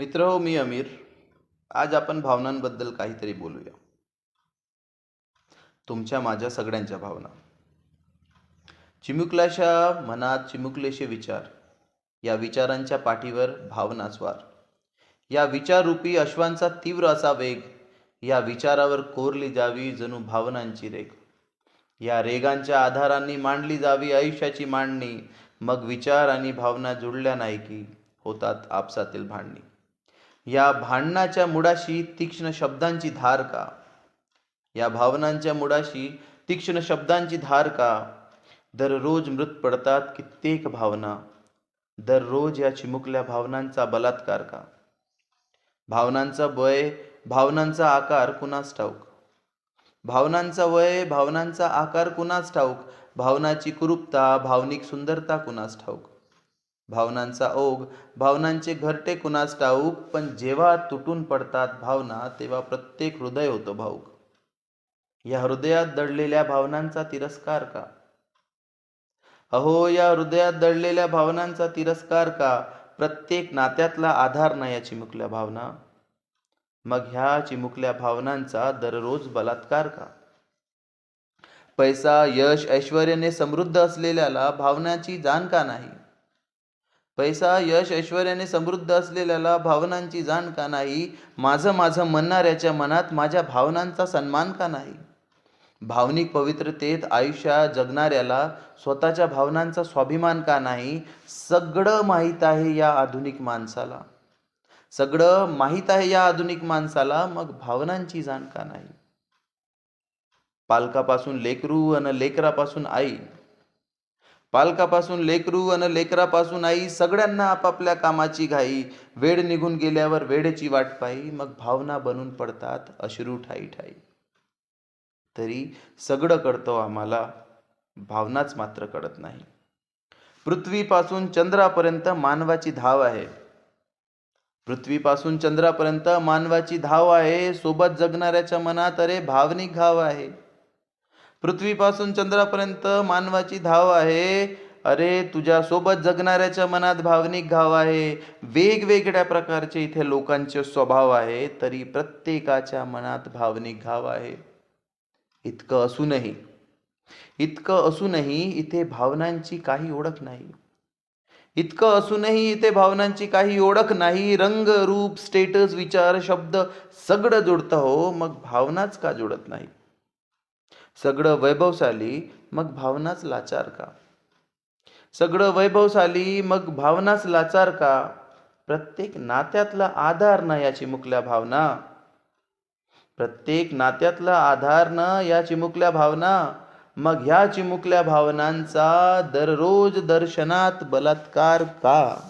मित्र हो, मी अमीर. आज आपण भावनांबद्दल काहीतरी बोलूया. तुमच्या माझ्या सगळ्यांच्या भावना. चिमुकल्याशा मनात चिमुकलेशे विचार. या विचारांच्या पाठीवर भावना स्वार. या विचाररूपी अश्वांचा तीव्र असा वेग. या विचारावर कोरली जावी जणू भावनांची रेग. या रेगांच्या आधारांनी मांडली जावी आयुष्याची मांडणी. मग विचार आणि भावना जुळल्या नाही की होतात आपसातील भांडणी. या भांडणाच्या मुळाशी तीक्ष्ण शब्दांची धार का. या भावनांच्या मुळाशी तीक्ष्ण शब्दांची धार का. दररोज मृत पडतात कित्येक भावना. दररोज या चिमुकल्या भावनांचा बलात्कार का. भावनांचा वय, भावनांचा आकार कुणास ठाऊक. भावनांचा वय, भावनांचा आकार कुणास ठाऊक. भावनाची कुरूपता, भावनिक सुंदरता कुणास ठाऊक. भावनांचा ओघ, भावनांचे घरटे कुणास ठाऊक. पण जेव्हा तुटून पडतात भावना तेव्हा प्रत्येक हृदय होतं भाऊक. या हृदयात दडलेल्या भावनांचा तिरस्कार का. अहो, या हृदयात दडलेल्या भावनांचा तिरस्कार का. प्रत्येक नात्यातला आधार ना या चिमुकल्या भावना. मग ह्या चिमुकल्या भावनांचा दररोज बलात्कार का. पैसा, यश, ऐश्वर्याने समृद्ध असलेल्याला भावनांची जाण का नाही. पैसा, यश, ऐश्वर्याने समृद्ध असलेल्याला भावनांची जाण का नाही. माझं माझं म्हणणाऱ्याच्या मनात माझ्या भावनांचा सन्मान का नाही. भावनिक पवित्रतेत आयुष्यात जगणाऱ्याला स्वतःच्या भावनांचा स्वाभिमान का नाही. सगळं माहीत आहे या आधुनिक माणसाला. सगळं माहीत आहे या आधुनिक माणसाला. मग भावनांची जाण का नाही. पालकापासून लेकरू अन लेकरापासून आई. पालकापासून लेकरू अन लेकरापासून आई. सगळ्यांना आपापल्या कामाची घाई. वेळ निघून गेल्यावर वेळेची वाट पाही. मग भावना बनून पडतात अश्रू ठाई ठाई. तरी सगळं कळतो आम्हाला, भावनाच मात्र कळत नाही. पृथ्वीपासून चंद्रापर्यंत मानवाची धाव आहे. पृथ्वीपासून चंद्रापर्यंत मानवाची धाव आहे. सोबत जगणाऱ्याच्या मनात अरे भावनिक घाव आहे. पृथ्वीपासून चंद्रापर्यंत मानवाची धाव आहे. अरे तुझ्या सोबत जगणाऱ्याच्या मनात भावनिक घाव आहे. वेगवेगळ्या प्रकारचे इथे लोकांचे स्वभाव आहे. तरी प्रत्येकाच्या मनात भावनिक घाव आहे. इतकं असूनही इथे भावनांची काही ओळख नाही. इतकं असूनही इथे भावनांची काही ओळख नाही. रंग, रूप, स्टेटस, विचार, शब्द सगळं जुळतं हो. मग भावनाच का जुळत नाही. सगळं वैभवशाली मग भावनाच लाचार का. सगळं वैभवशाली मग भावनाच लाचार का. प्रत्येक नात्यातला आधार ना या चिमुकल्या भावना. प्रत्येक नात्यातला आधार न या चिमुकल्या भावना. मग ह्या चिमुकल्या भावनांचा दररोज दर्शनात बलात्कार का.